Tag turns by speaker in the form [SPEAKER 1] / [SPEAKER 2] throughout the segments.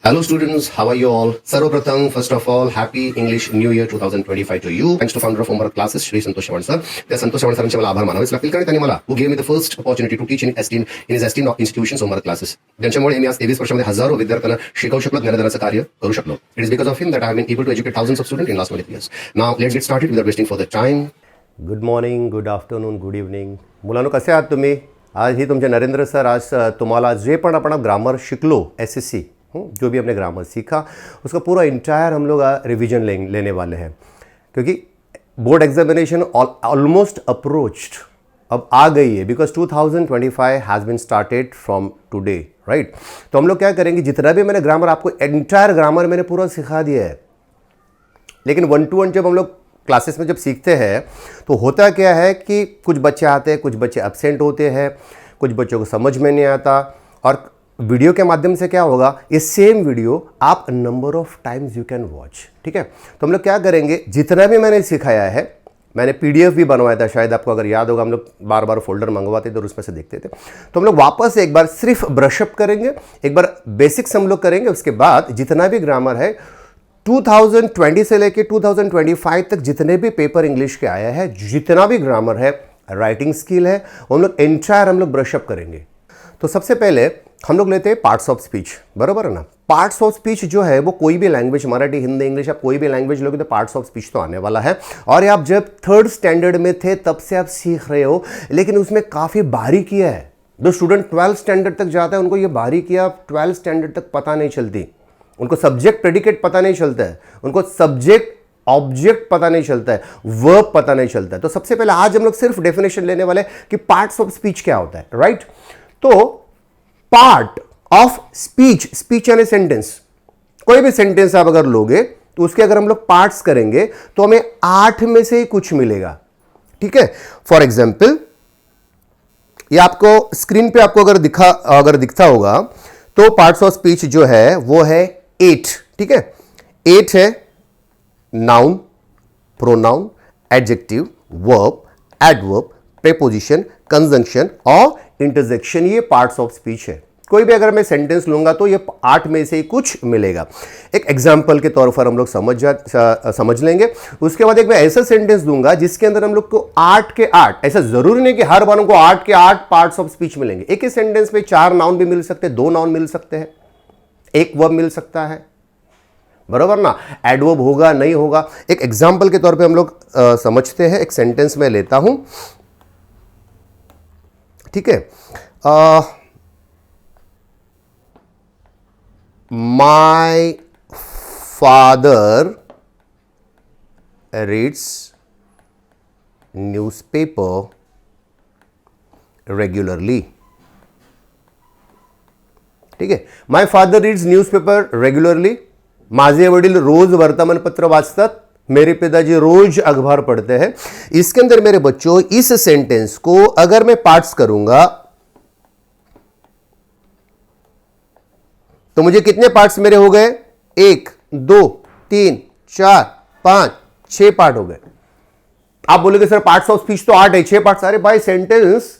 [SPEAKER 1] Hello students, how are you all? Sarvapratham, first of all, happy English New Year 2025 to you. Thanks to founder of Homework Classes, Shri Santosh Chavan sir. त्या संतोष चव्हाण सरांचे मला आभार मानावेच लागतील कारण त्यांनी मला who gave me the first opportunity to teach in his esteemed institutions Homework Classes. ज्यांच्यामुळे मी आज 23 वर्षामध्ये हजारो विद्यार्थ्यांना शिकवू शकलो, ज्ञानदानाचं कार्य करू शकलो. It is because of him that I have been able to educate thousands of students in last 20 years. Now let's get started without wasting further time.
[SPEAKER 2] Good morning, good afternoon, good evening. मुलांनो, कसे आहात तुम्ही? आज ही तुमचे Narendra sir आज तुम्हाला जे पण आपण ग्रामर शिकलो, SSC जो भी हमने ग्रामर सीखा उसका पूरा इंटायर हम लोग रिवीजन लेने वाले हैं, क्योंकि बोर्ड एग्जामिनेशन ऑलमोस्ट अप्रोच्ड अब आ गई है, because 2025 has been started from today, right. तो हम लोग क्या करेंगे, जितना भी मैंने ग्रामर आपको इंटायर ग्रामर मैंने पूरा सिखा दिया है, लेकिन 1 to 1 जब हम लोग क्लासेस में जब सीखते हैं तो होता क्या है कि कुछ बच्चे आते हैं, कुछ बच्चे एब्सेंट होते हैं, कुछ बच्चों को समझ में नहीं आता, और वीडियो के माध्यम से क्या होगा, ये सेम वीडियो आप number of times you can watch. ठीक है, तो हम लोग क्या करेंगे, जितना भी मैंने सिखाया है, मैंने PDF भी बनवाया था, शायद आपको अगर याद होगा, हम लोग बार बार फोल्डर मंगवाते थे और उसमें से देखते थे. तो हम लोग वापस एक बार सिर्फ ब्रशअप करेंगे, एक बार बेसिक्स हम लोग करेंगे, उसके बाद जितना भी ग्रामर है 2020 से लेके 2025 तक जितने भी पेपर इंग्लिश के आया है, जितना भी ग्रामर है, राइटिंग स्किल है, हम लोग एंटायर हम लोग ब्रशअप करेंगे. तो सबसे पहले हम लोग लेते हैं पार्ट्स ऑफ स्पीच, बराबर है ना. पार्ट्स ऑफ स्पीच जो है वो कोई भी लैंग्वेज, मराठी, हिंदी, इंग्लिश, आप कोई भी लैंग्वेज लोगे तो पार्ट्स ऑफ स्पीच तो आने वाला है. और ये आप जब 3rd स्टैंडर्ड में थे तब से आप सीख रहे हो, लेकिन उसमें काफ़ी बारीकियां है. जो स्टूडेंट 12th स्टैंडर्ड तक जाता है उनको ये बारीकियां 12th स्टैंडर्ड तक पता नहीं चलती. उनको सब्जेक्ट प्रेडिकेट पता नहीं चलता है, उनको सब्जेक्ट ऑब्जेक्ट पता नहीं चलता है, वर्ब पता नहीं चलता है. तो सबसे पहले आज हम लोग सिर्फ डेफिनेशन लेने वाले कि पार्ट्स ऑफ स्पीच क्या होता है, राइट. तो पार्ट ऑफ स्पीच, स्पीच यानी सेंटेंस, कोई भी सेंटेंस आप अगर लोगे तो उसके अगर हम लोग पार्ट्स करेंगे तो हमें 8 में से ही कुछ मिलेगा. ठीक है, फॉर एग्जाम्पल ये आपको स्क्रीन पे आपको अगर दिखता होगा तो पार्ट्स ऑफ स्पीच जो है वो है 8. ठीक है, 8 है noun, pronoun, adjective, verb, adverb, preposition, conjunction और इंटरजेक्शन. ये पार्ट्स ऑफ स्पीच है. कोई भी अगर मैं सेंटेंस लूंगा तो ये 8 में से ही कुछ मिलेगा. एक एग्जाम्पल के तौर पर हम लोग समझ लेंगे. उसके बाद एक मैं ऐसा सेंटेंस दूंगा जिसके अंदर हम लोग को 8 के 8, ऐसा जरूरी नहीं कि हर बार हमको 8 के 8 पार्ट्स ऑफ स्पीच मिलेंगे. एक ही सेंटेंस में 4 नाउन भी मिल सकते हैं, 2 नाउन मिल सकते हैं, 1 वर्ब मिल सकता है, बराबर ना. एडवर्ब होगा, नहीं होगा. एक एग्जाम्पल के तौर पे हम लोग समझते हैं. एक सेंटेंस में लेता हूं, ठीक है. My father reads newspaper regularly. ठीक है, my father reads newspaper regularly. माझे वडील रोज वर्तमानपत्र वाचतात, मेरे पिताजी रोज अखबार पढ़ते हैं. इसके अंदर मेरे बच्चों इस सेंटेंस को अगर मैं पार्ट्स करूंगा तो मुझे कितने पार्ट्स मेरे हो गए, 1 2 3 4 5 6 पार्ट हो गए. आप बोलोगे सर पार्ट्स ऑफ स्पीच तो 8 है, 6 पार्ट्स. अरे भाई, सेंटेंस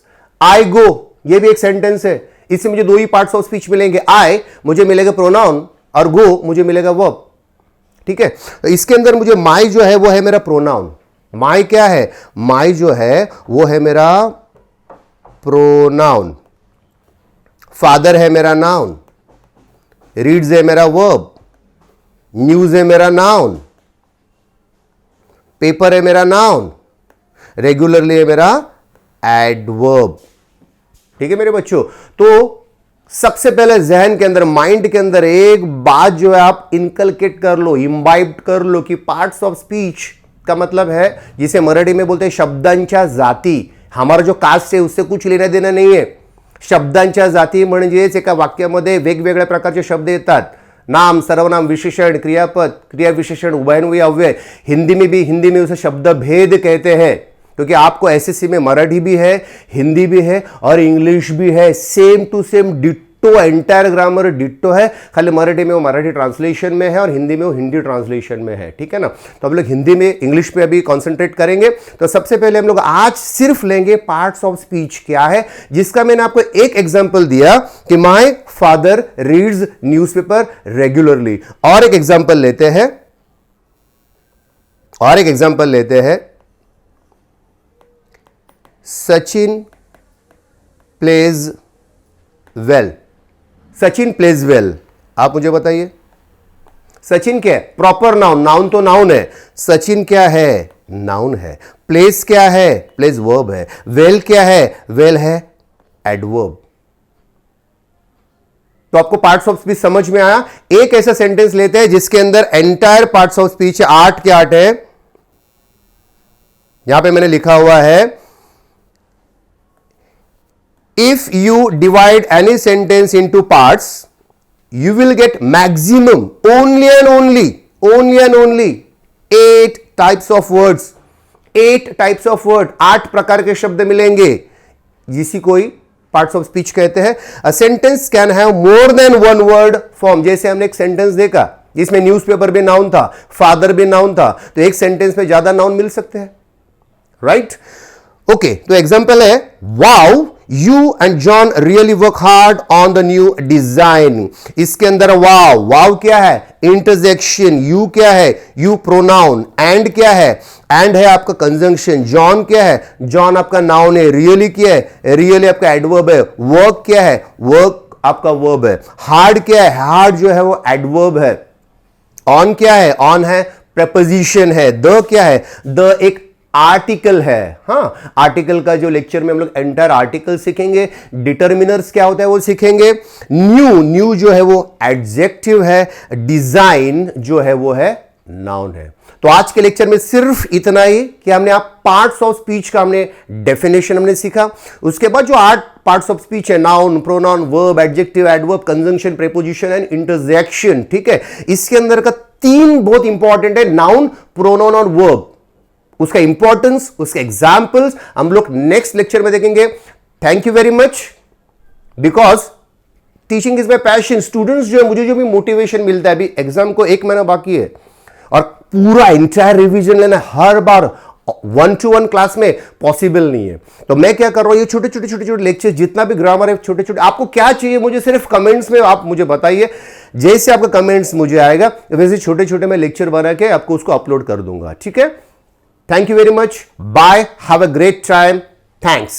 [SPEAKER 2] आई गो ये भी एक सेंटेंस है, इससे मुझे 2 ही पार्ट्स ऑफ स्पीच मिलेंगे. आई मुझे मिलेगा प्रोनाउन और गो मुझे मिलेगा वर्ब. ठीक है, तो इसके अंदर मुझे माई जो है वो है मेरा प्रोनाउन. माई क्या है, माई जो है वो है मेरा प्रोनाउन. फादर है मेरा नाउन, रीड्स है मेरा वर्ब, न्यूज है मेरा नाउन, पेपर है मेरा नाउन, रेगुलरली है मेरा एडवर्ब. ठीक है मेरे बच्चों, तो सबसे पहले जहन के अंदर, माइंड के अंदर एक बात जो है आप इनकलकेट कर लो, इम्बाइब कर लो कि पार्ट्स ऑफ स्पीच का मतलब है, जिसे मराठी में बोलते हैं शब्दांच्या जाती. हमारा जो कास्ट है उससे कुछ लेना देना नहीं है. शब्दांच्या जाती म्हणजेच एका वाक्यामध्ये वेगवेगळ्या प्रकारचे शब्द येतात. नाम, सर्वनाम, विशेषण, क्रियापद, क्रिया विशेषण, उभयन्वयी, अव्यय. हिंदी में उसे शब्द भेद कहते हैं, क्योंकि आपको SSC में मराठी भी है, हिंदी भी है और इंग्लिश भी है. Same to same ditto, entire grammar ditto है, खाली मराठी में वो मराठी ट्रांसलेशन में है और हिंदी में वो हिंदी ट्रांसलेशन में है, ठीक है ना। तो हम लोग हिंदी में इंग्लिश पे अभी कॉन्सेंट्रेट करेंगे। तो सबसे पहले हम लोग आज सिर्फ लेंगे पार्ट्स ऑफ स्पीच क्या है, जिसका मैंने आपको एक एग्जांपल दिया कि my father reads newspaper regularly. और एक एग्जांपल लेते हैं, Sachin pledge well. Sachin pledge well, आप मुझे बताइए सचिन क्या है? प्रॉपर नाउन, नाउन तो नाउन है, सचिन क्या है? नाउन है। प्लेस क्या है? प्लेस वर्ब है। वेल क्या है? वेल है एडवर्ब। तो आपको पार्ट्स ऑफ स्पीच समझ में आया। एक ऐसा सेंटेंस लेते हैं जिसके अंदर एंटायर पार्ट्स ऑफ स्पीच 8 के 8 है। यहां पे मैंने लिखा हुआ है, if you divide any sentence into parts you will get maximum only and only 8 types of words, 8 types of word, 8 प्रकार के शब्द मिलेंगे, जिसी कोई पार्ट्स ऑफ स्पीच कहते हैं। A sentence can have more than one word form. जैसे हमने एक सेंटेंस देखा जिसमें न्यूज़पेपर भी नाउन था, फादर भी नाउन था, तो एक सेंटेंस में ज्यादा नाउन मिल सकते हैं, राइट? ओके, तो एग्जांपल है, wow you and John really work hard on the new design. इसके अंदर वाव, वाव क्या है? इंटरजेक्शन। यू क्या है? You pronoun. एंड क्या है? एंड है आपका कंजंक्शन। जॉन क्या है? जॉन आपका नाउन है। रियली क्या है? रियली आपका एडवर्ब है। वर्क क्या है? वर्क आपका वर्ब है। हार्ड क्या है? हार्ड जो है वो एडवर्ब है। ऑन क्या है? ऑन है प्रपोजिशन है। द क्या है? द एक आर्टिकल है। हाँ, आर्टिकल का जो लेक्चर में हम लोग एंटायर आर्टिकल सीखेंगे। डिटर्मिनर्स क्या होता है वो सीखेंगे। न्यू जो है वो एडजेक्टिव है। डिजाइन जो है वो है नाउन है। तो आज के लेक्चर में सिर्फ इतना ही कि हमने आप पार्ट्स ऑफ स्पीच का हमने डेफिनेशन हमने सीखा। उसके बाद जो 8 पार्ट्स ऑफ स्पीच है, noun, pronoun, verb, adjective, adverb, conjunction, preposition and interjection, ठीक है। इसके अंदर का 3 बहुत इंपॉर्टेंट है, नाउन, प्रोनाउन और वर्ब। उसका इंपॉर्टेंस, उसके एग्जाम्पल्स हम लोग नेक्स्ट लेक्चर में देखेंगे। Thank you very much, because teaching is my passion. Students जो है, मुझे जो भी मोटिवेशन मिलता है, अभी एग्जाम को 1 महीना बाकी है और पूरा एंटायर रिवीजन लेना हर बार 1-to-1 क्लास में पॉसिबल नहीं है। तो मैं क्या कर रहा हूं, ये छोटे छोटे लेक्चर, जितना भी ग्रामर है छोटे छोटे, आपको क्या चाहिए मुझे सिर्फ कमेंट्स में आप मुझे बताइए। जैसे आपका कमेंट्स मुझे आएगा वैसे छोटे छोटे मैं लेक्चर बना के आपको उसको अपलोड कर दूंगा, ठीक है। Thank you very much. Bye. Have a great time. Thanks.